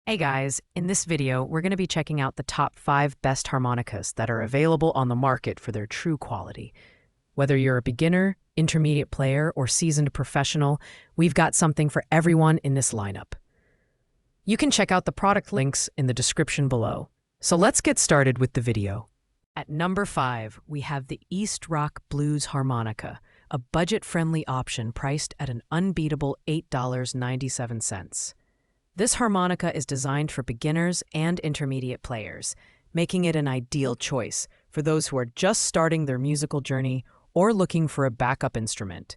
Hey guys, in this video, we're going to be checking out the top 5 best harmonicas that are available on the market for their true quality. Whether you're a beginner, intermediate player, or seasoned professional, we've got something for everyone in this lineup. You can check out the product links in the description below. So let's get started with the video. At number 5, we have the EastRock Blues Harmonica, a budget-friendly option priced at an unbeatable $8.97. This harmonica is designed for beginners and intermediate players, making it an ideal choice for those who are just starting their musical journey or looking for a backup instrument.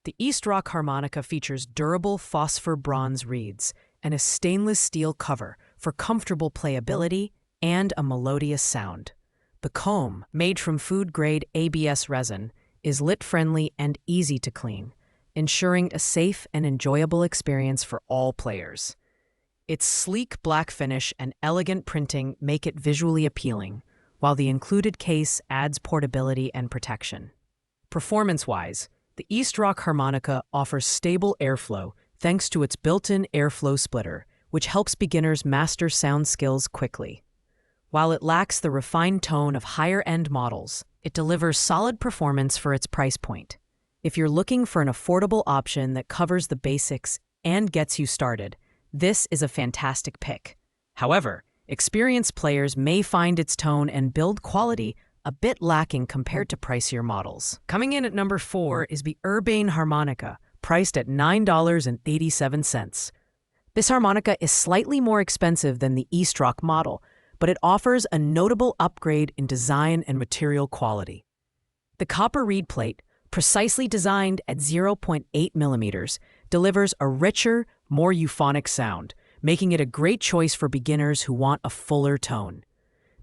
The EastRock harmonica features durable phosphor bronze reeds and a stainless steel cover for comfortable playability and a melodious sound. The comb, made from food-grade ABS resin, is lit-friendly and easy to clean, ensuring a safe and enjoyable experience for all players. Its sleek black finish and elegant printing make it visually appealing, while the included case adds portability and protection. Performance-wise, the EastRock harmonica offers stable airflow thanks to its built-in airflow splitter, which helps beginners master sound skills quickly. While it lacks the refined tone of higher-end models, it delivers solid performance for its price point. If you're looking for an affordable option that covers the basics and gets you started, this is a fantastic pick. However, experienced players may find its tone and build quality a bit lacking compared to pricier models. Coming in at number 4 is the Urbane Harmonica, priced at $9.87. This harmonica is slightly more expensive than the EastRock model, but it offers a notable upgrade in design and material quality. The copper reed plate, precisely designed at 0.8 millimeters, delivers a richer, more euphonic sound, making it a great choice for beginners who want a fuller tone.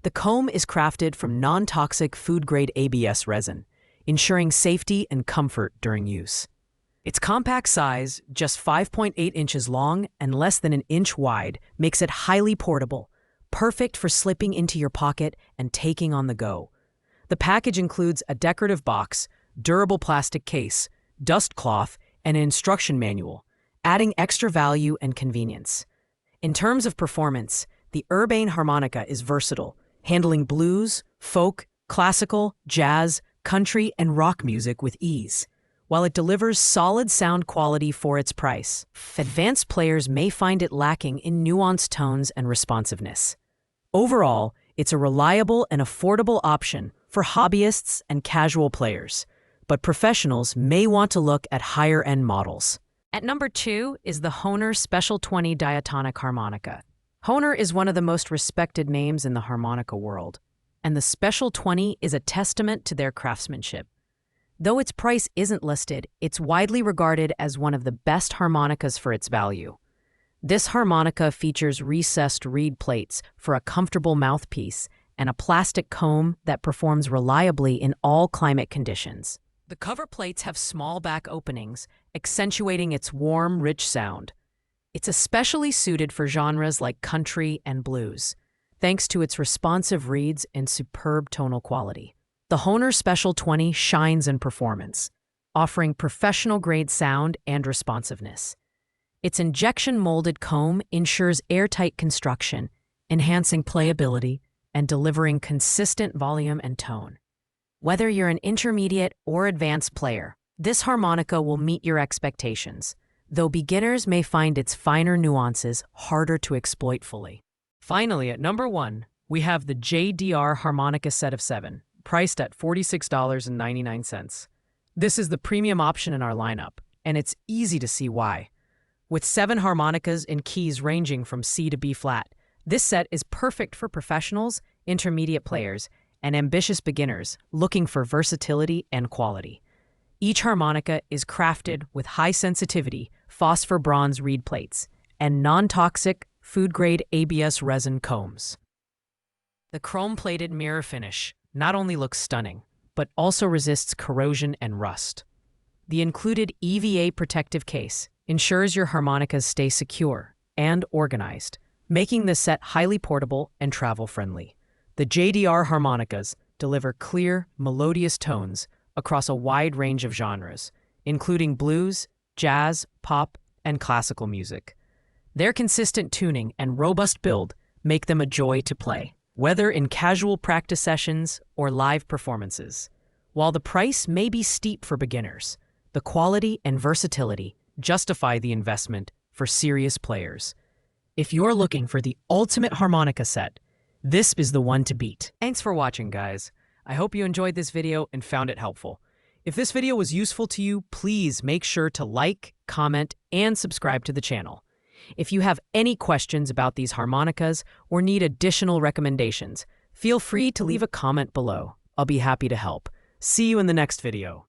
The comb is crafted from non-toxic food-grade ABS resin, ensuring safety and comfort during use. Its compact size, just 5.8 inches long and less than an inch wide, makes it highly portable, perfect for slipping into your pocket and taking on the go. The package includes a decorative box, durable plastic case, dust cloth, and an instruction manual, adding extra value and convenience. In terms of performance, the Urbane harmonica is versatile, handling blues, folk, classical, jazz, country, and rock music with ease, while it delivers solid sound quality for its price. Advanced players may find it lacking in nuanced tones and responsiveness. Overall, it's a reliable and affordable option for hobbyists and casual players, but professionals may want to look at higher-end models. At number 2 is the Hohner Special 20 Diatonic Harmonica. Hohner is one of the most respected names in the harmonica world, and the Special 20 is a testament to their craftsmanship. Though its price isn't listed, it's widely regarded as one of the best harmonicas for its value. This harmonica features recessed reed plates for a comfortable mouthpiece and a plastic comb that performs reliably in all climate conditions. The cover plates have small back openings, accentuating its warm, rich sound. It's especially suited for genres like country and blues, thanks to its responsive reeds and superb tonal quality. The Hohner Special 20 shines in performance, offering professional-grade sound and responsiveness. Its injection-molded comb ensures airtight construction, enhancing playability and delivering consistent volume and tone. Whether you're an intermediate or advanced player, this harmonica will meet your expectations, though beginners may find its finer nuances harder to exploit fully. Finally, at number 1, we have the JDR Harmonica Set of 7, priced at $46.99. This is the premium option in our lineup, and it's easy to see why. With 7 harmonicas and keys ranging from C to B flat, this set is perfect for professionals, intermediate players, and ambitious beginners looking for versatility and quality. Each harmonica is crafted with high-sensitivity phosphor bronze reed plates and non-toxic food-grade ABS resin combs. The chrome-plated mirror finish not only looks stunning, but also resists corrosion and rust. The included EVA protective case ensures your harmonicas stay secure and organized, making this set highly portable and travel-friendly. The JDR harmonicas deliver clear, melodious tones across a wide range of genres, including blues, jazz, pop, and classical music. Their consistent tuning and robust build make them a joy to play, whether in casual practice sessions or live performances. While the price may be steep for beginners, the quality and versatility justify the investment for serious players. If you're looking for the ultimate harmonica set, this is the one to beat. Thanks for watching, guys. I hope you enjoyed this video and found it helpful. If this video was useful to you, please make sure to like, comment, and subscribe to the channel. If you have any questions about these harmonicas or need additional recommendations, feel free to leave a comment below. I'll be happy to help. See you in the next video.